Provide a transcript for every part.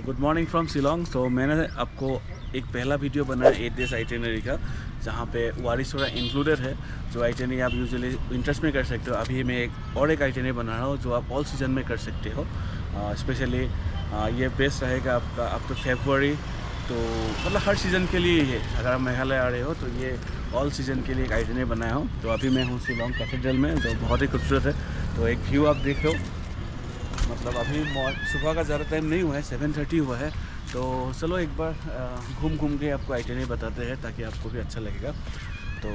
Good morning from Shillong. तो मैंने आपको एक पहला वीडियो बनाया 8 डेज आइटिनरी का, जहाँ पे वारिसोरा इंक्लूडेड है। जो आइटिनरी आप यूजुअली विंटर्स में कर सकते हो। अभी मैं एक आइटिनरी बना रहा हूँ जो आप ऑल सीजन में कर सकते हो। स्पेशली ये बेस्ट रहेगा आपका अप टू फेब्रुअरी, तो मतलब हर सीज़न के लिए है। अगर आप मेघालय आ रहे हो तो ये ऑल सीज़न के लिए एक आइटिनरी बनाया हूँ। तो अभी मैं हूँ शिलोंग कैथेड्रल में, जो बहुत ही खूबसूरत है। तो एक व्यू आप देख लो, मतलब अभी सुबह का ज़्यादा टाइम नहीं हुआ है, 7:30 हुआ है। तो चलो एक बार घूम के आपको आइटिनरी बताते हैं, ताकि आपको भी अच्छा लगेगा। तो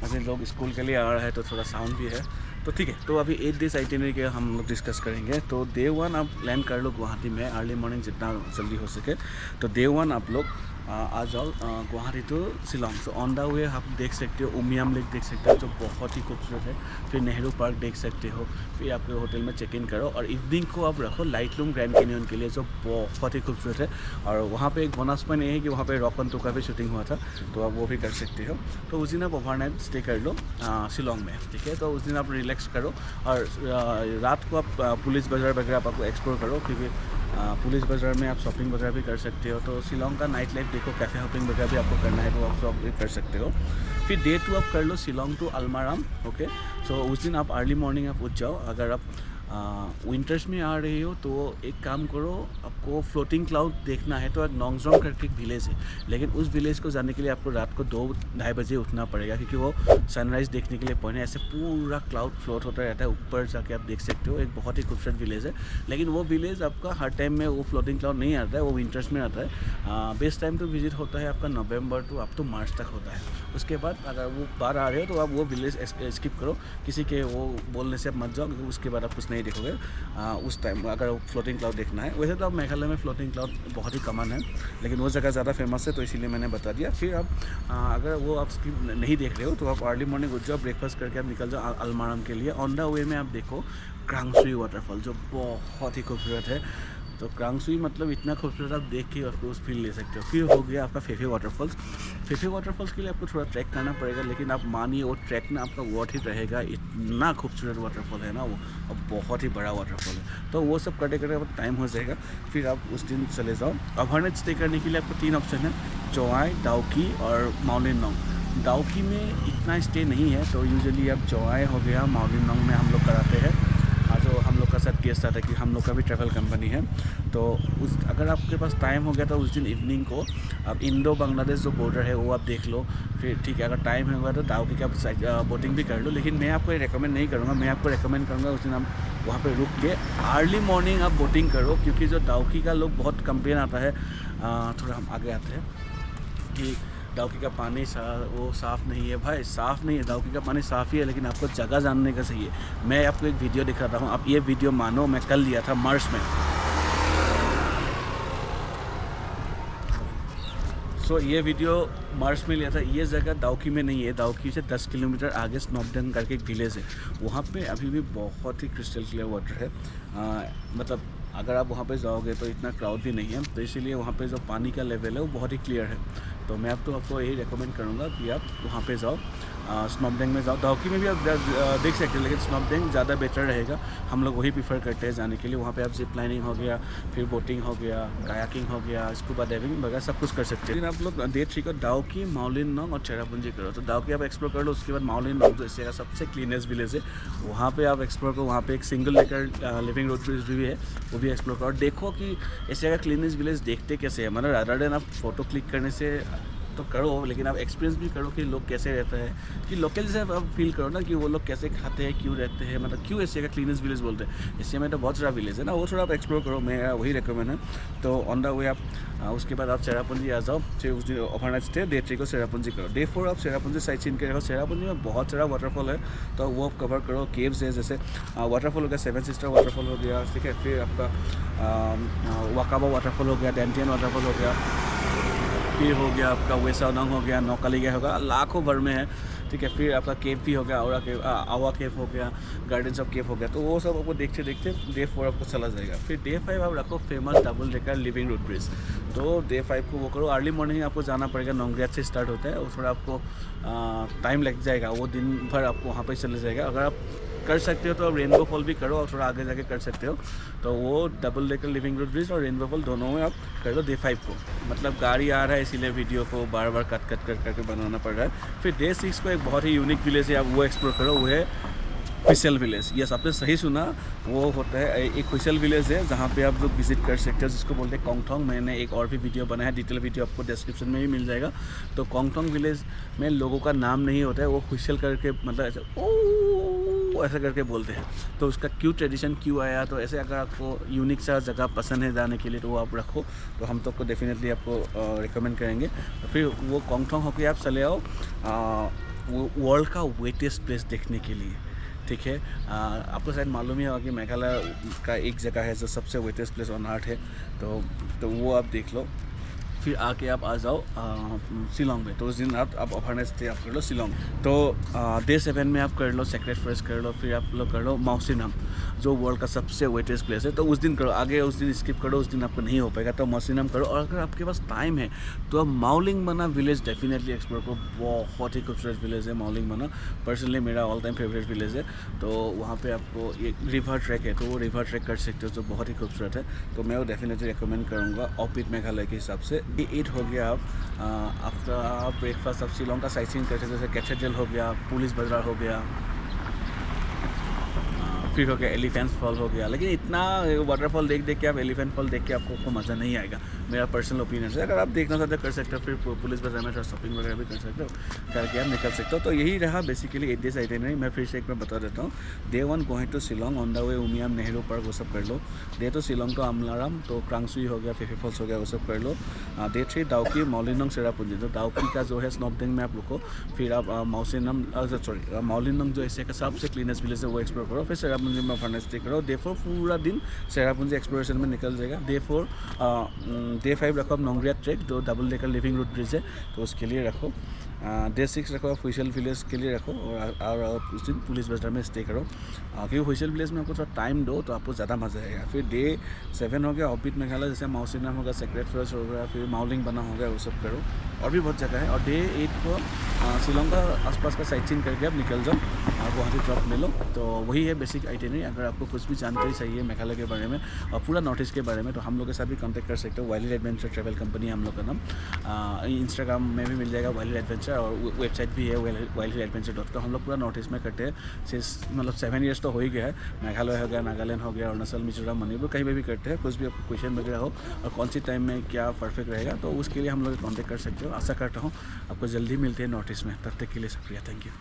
अभी लोग स्कूल के लिए आ रहा है तो थोड़ा साउंड भी है, तो ठीक है। तो अभी 8 डेज आइटिनरी के हम लोग डिस्कस करेंगे। तो डे 1 आप लैंड कर लो गुवाहाटी में अर्ली मॉर्निंग, जितना जल्दी हो सके। तो डे 1 आप लोग आ जाओ Guwahati to Shillong. So on the way आप देख सकते हो उमियम लेक देख सकते हो, जो बहुत ही खूबसूरत है। फिर नेहरू पार्क देख सकते हो। फिर आपके होटल में चेक इन करो और इवनिंग को आप रखो लाइटलूम ग्रैंड कैनियन के लिए, जो बहुत ही खूबसूरत है। और वहाँ पे एक बोनस पॉइंट ये है कि वहाँ पे रॉक ऑन टू का भी शूटिंग हुआ था, तो आप वो भी कर सकते हो। तो उस दिन आप ओवरनाइट स्टे कर लो शिलोंग में, ठीक है। तो उस दिन आप रिलैक्स करो और रात को आप पुलिस बाज़ार वगैरह आप आपको एक्सप्लोर करो, क्योंकि पुलिस बाज़ार में आप शॉपिंग वगैरह भी कर सकते हो। तो शिलोंग का नाइट लाइफ देखो, कैफ़े शॉपिंग वगैरह भी आपको करना है तो आप सब भी कर सकते हो। फिर डे 2 आप कर लो शिलोंग टू अल्माराम, ओके। सो उस दिन आप अर्ली मॉर्निंग आप उठ जाओ। अगर आप विंटर्स में आ रहे हो तो एक काम करो, आपको फ्लोटिंग क्लाउड देखना है तो एक नोंगजोंग करके एक विलेज है, लेकिन उस विलेज को जाने के लिए आपको रात को 2-2:30 बजे उठना पड़ेगा, क्योंकि वो सनराइज़ देखने के लिए पॉइंट है। ऐसे पूरा क्लाउड फ्लोट होता रहता है, ऊपर जाके आप देख सकते हो। एक बहुत ही खूबसूरत विलेज है, लेकिन वो विलेज आपका हर टाइम में वो फ्लोटिंग क्लाउड नहीं आता है, वो विंटर्स में आता है। बेस्ट टाइम टू विजिट होता है आपका नवंबर टू अप टू मार्च तक होता है। उसके बाद अगर वो बाहर आ रहे हो तो आप वो विलेज स्किप करो, किसी के वो बोलने से आप मत जाओ, क्योंकि उसके बाद आप कुछ नहीं देखोगे उस टाइम अगर फ्लोटिंग क्लाउड देखना है। वैसे तो आप मेघालय में फ्लोटिंग क्लाउड बहुत ही कॉमन है, लेकिन वो जगह ज़्यादा फेमस है, तो इसीलिए मैंने बता दिया। फिर आप अगर वो आप स्किप नहीं देख रहे हो तो आप अर्ली मॉर्निंग उठ जाओ, ब्रेकफास्ट करके आप निकल जाओ अल्माराम के लिए। ऑन द वे में आप देखो क्रांग सुई वाटरफॉल, जो बहुत ही खूबसूरत है। तो क्रांग सुई मतलब इतना खूबसूरत, आप देख के आपको उस फील ले सकते हो। फिर हो गया आपका फेफे वाटरफॉल्स। फेफे वाटरफॉल्स के लिए आपको थोड़ा ट्रैक करना पड़ेगा, लेकिन आप मानिए वो ट्रैक ना आपका वर्थ ही रहेगा। इतना खूबसूरत वाटरफॉल है ना वो, और बहुत ही बड़ा वाटरफॉल है। तो वो सब करते करते टाइम हो जाएगा, फिर आप उस दिन चले जाओ। ओवरनाइट स्टे करने के लिए आपको 3 ऑप्शन है, चौआई, डाउकी और माउलिनलोंग। डाउकी में इतना स्टे नहीं है, तो यूजुअली आप चौआई हो गया, माउलिनलोंग में हम लोग कराते हैं। जो हम लोग का साथ गेस्ट आता है कि हम लोग का भी ट्रैवल कंपनी है, तो उस अगर आपके पास टाइम हो गया तो उस दिन इवनिंग को आप इंडो बांग्लादेश जो बॉर्डर है वो आप देख लो। फिर ठीक है, अगर टाइम होगा तो डाउकी का बोटिंग भी कर लो, लेकिन मैं आपको रिकमेंड नहीं करूँगा। मैं आपको रिकमेंड करूँगा उस दिन आप वहाँ पे रुक के अर्ली मॉर्निंग आप बोटिंग करो, क्योंकि जो डाउकी का लोग बहुत कंप्लेन आता है। थोड़ा हम आगे आते हैं कि डाउकी का पानी वो साफ़ नहीं है। भाई साफ़ नहीं है, डाउकी का पानी साफ़ ही है, लेकिन आपको जगह जानने का चाहिए। मैं आपको एक वीडियो दिखाता हूँ, आप ये वीडियो मानो मैं कल लिया था मार्च में। सो ये वीडियो मार्च में लिया था। ये जगह डाउकी में नहीं है, डाउकी से 10 किलोमीटर आगे स्नोपडेन करके एक विलेज है। वहाँ पे अभी भी बहुत ही क्रिस्टल क्लियर वाटर है। मतलब अगर आप वहाँ पे जाओगे तो इतना क्राउड भी नहीं है, तो इसीलिए वहाँ पे जो पानी का लेवल है वो बहुत ही क्लियर है। तो मैं आपको यही रेकमेंड करूँगा कि आप वहाँ पे जाओ, स्नोपडेंग में जाओ। डाउकी में भी आप देख सकते हैं, लेकिन स्नोपडेंग ज़्यादा बेटर रहेगा। हम लोग वही प्रीफर करते हैं जाने के लिए। वहाँ पे आप जिप लाइनिंग हो गया, फिर बोटिंग हो गया, कायाकिंग हो गया, स्कूबा डाइविंग वगैरह सब कुछ कर सकते हैं। लेकिन आप लोग डे 3 को डाउकी, माउलिनलोंग और चेरापुंजी करो। तो डाउकी आप एक्सप्लोर कर लो, उसके बाद माउलिनलोंग जो एशिया का सबसे क्लीनेस्ट विलेज है, वहाँ पे आप एक्सप्लोर करो। वहाँ पे एक सिंगल लेकर लिविंग रोड ब्रिज भी है, वो भी एक्सप्लोर करो। देखो कि एशिया का क्लीनेस्ट विलेज देखते कैसे है, मतलब रादर देन आप फोटो क्लिक करने से तो करो, लेकिन आप एक्सपीरियंस भी करो कि लोग कैसे रहते हैं, कि लोकल से आप फील करो ना कि वो लोग कैसे खाते हैं, क्यों रहते हैं, मतलब क्यों एशिया का क्लीनेस्ट विलेज बोलते हैं। एशिया में तो बहुत सारा विलेज है ना, वो थोड़ा आप एक्सप्लोर करो, मेरा वही रिकमेंड है। तो ऑन द वे आप उसके बाद आप चेरापुंजी आ जाओ। फिर उस दिन ओवरनाइट स्टे, डे 3 को चेरापुंजी करो। डे 4 आप चेरापुंजी साइट सीन के रखो। चेरापुंजी में बहुत सारा वाटरफॉल है, तो वो आप कवर करो। केव्स है, जैसे वाटरफॉल हो गया, 7 सिस्टर वाटरफॉल हो गया, ठीक है। फिर आपका वाकाबा वाटरफॉल हो गया, डेंटियन वाटरफॉल हो गया, फिर हो गया आपका वेसाउडंग हो गया, नौकालीगा होगा, लाखों भर में है, ठीक है। फिर आपका केव भी हो गया, आवा केव हो गया, गार्डन्स ऑफ केव हो गया। तो वो सब आपको देखते देखते डे 4 आपको चला जाएगा। फिर डे 5 आप रखो famous double decker living road bridge. तो डे 5 को वो करो। अर्ली मॉर्निंग आपको जाना पड़ेगा, नोंगरियात से स्टार्ट होता है, और थोड़ा आपको टाइम लग जाएगा, वो दिन भर आपको वहाँ पर चले जाएगा। अगर आप कर सकते हो तो आप रेनबो फॉल भी करो और थोड़ा आगे जाके कर सकते हो। तो वो double decker living root bridge और रेनबो फॉल दोनों में आप कर लो डे 5 को। मतलब गाड़ी आ रहा है इसीलिए वीडियो को बार बार कट करके बनाना पड़ रहा है। फिर डे 6 को एक बहुत ही यूनिक विलेज है, आप वो एक्सप्लोर करो, वो है खुशल विलेज। यस, आपने सही सुना, वो होता है एक खुशल विलेज है जहाँ पे आप लोग विजिट कर सकते हो, जिसको बोलते हैं कोंगथोंग। मैंने एक और भी वीडियो बनाया है, डिटेल वीडियो आपको डिस्क्रिप्शन में भी मिल जाएगा। तो कोंगथोंग विलेज में लोगों का नाम नहीं होता है, वो खुशल करके मतलब ऐसे ओ ऐसा करके बोलते हैं। तो उसका क्यों ट्रेडिशन क्यों आया, तो ऐसे अगर आपको यूनिक सा जगह पसंद है जाने के लिए तो वो आप रखो, तो हम तो आपको डेफिनेटली आपको रिकमेंड करेंगे। फिर वो कोंगथोंग होकर आप चले आओ वर्ल्ड का वेटेस्ट प्लेस देखने के लिए। ठीक है, आपको शायद मालूम ही होगा कि मेघालय का एक जगह है जो सबसे वेटेस्ट प्लेस ऑन अर्थ है, तो वो आप देख लो। फिर आके आप आ जाओ शिलोंग में। तो उस दिन आप ओवरनाइट स्टे आप कर लो शिलोंग। तो डे 7 में आप कर लो सेक्रेट फॉरेस्ट कर लो, फिर आप लोग कर लो मौसिनराम जो वर्ल्ड का सबसे वेटेस्ट प्लेस है। तो उस दिन करो, आगे उस दिन स्किप करो, उस दिन आपको नहीं हो पाएगा। तो मौसिनराम करो, और अगर आपके पास टाइम है तो आप माओलिंग बना विलेज डेफिनेटली एक्सप्लोर करो। बहुत ही खूबसूरत विलेज है माओलिंग बना, पर्सनली मेरा ऑल टाइम फेवरेट विलेज है। तो वहाँ पे आपको एक रिवर ट्रैक है, तो वो रिवर ट्रैक कर सकते हो जो बहुत ही खूबसूरत है। तो मैं वो डेफिनेटली रिकमेंड करूँगा ऑफबीट मेघालय के हिसाब से। डे 8 हो गया, आप आफ्टर ब्रेकफास्ट आप शिलोंग का साइट सीइंग कर सकते हो, जैसे कैथेड्रल हो गया, पुलिस बाजार हो गया, फिर हो गया एलिफेंट फॉल हो गया। लेकिन इतना वाटरफॉल देख के आप एलिफेंट फॉल देख के आपको मज़ा नहीं आएगा, मेरा पर्सनल ओपिनियन है। अगर आप देखना चाहते हो कर सकते हो, फिर पुलिस बाजार में थोड़ा शॉपिंग वगैरह भी कर सकते हो, करके आप निकल सकते हो। तो यही रहा बेसिकली 8 डेज आइटिनरी। मैं फिर से एक बार बता देता हूँ। Day 1 going to Shillong, on the way Umiam Nehru park, वो सब कर लो। डे 2 शिलोंग टू अमलाराम, तो क्रांगसुई हो गया, फिफी फॉल्स हो गया, वो सब कर लो। डे 3 डाउकी मौलिनोंग सेरापुंजी, तो डाउकी का जो है स्नॉकडेंग में आप रुको। फिर आप मौलिनोंग जो ऐसे का सबसे क्लीनेस्ट विलेज है वो एक्सप्लोर करो। फिर सेरापुंजी में फर्नेस्ट करो। डे 4 पूरा दिन सेरापुंजी एक्सप्लोरेशन में निकल जाएगा। डे 5 रखो आप नोंगरिया ट्रैक, जो double decker living root bridge है, तो उसके लिए रखो। डे 6 रखो आप हुइसल विलेज के लिए रखो, और उस दिन पुलिस बाजार में स्टे करो, क्योंकि हुइसल विलेज में आपको थोड़ा टाइम दो तो आपको ज़्यादा मज़ा आएगा। फिर डे 7 हो गया ऑफबीट मेघालय, जैसे मौसिनराम होगा, सेक्रेट फॉरेस्ट हो गया, फिर माओलिंग बना हो गया, वो सब करो। और भी बहुत जगह है। और डे 8 को शिलोंग का आसपास का साइट सीइंग करके आप निकल जाओ, गुवाहाटी ड्रॉप ले लो। तो वही है बेसिक आइटिनरी। अगर आपको कुछ भी जानकारी चाहिए मेघालय के बारे में और पूरा नॉर्थ ईस्ट के बारे में, तो हम लोग के साथ भी कांटेक्ट कर सकते हो। वाइल्ड एडवेंचर ट्रैवल कंपनी हम लोग का नाम, इंस्टाग्राम में भी मिल जाएगा वाइल्ड एडवेंचर, और वेबसाइट भी है wildadventure.com। हम लोग पूरा नॉर्थ ईस्ट में करते हैं, मतलब 7 ईयर्स तो हो ही गया है। मेघालय हो गया, नागालैंड हो गया, अरुणाचल, मिजोरम, मणिपुर, कहीं पर भी करते हैं। कुछ भी आपको क्वेश्चन वगैरह हो और कौन सी टाइम में क्या परफेक्ट रहेगा, तो उसके लिए हम लोग कॉन्टेक्ट कर सकते हो। आशा करता हूँ आपको जल्दी मिलते हैं नॉर्थ ईस्ट में। तब तक के लिए शुक्रिया, थैंक यू।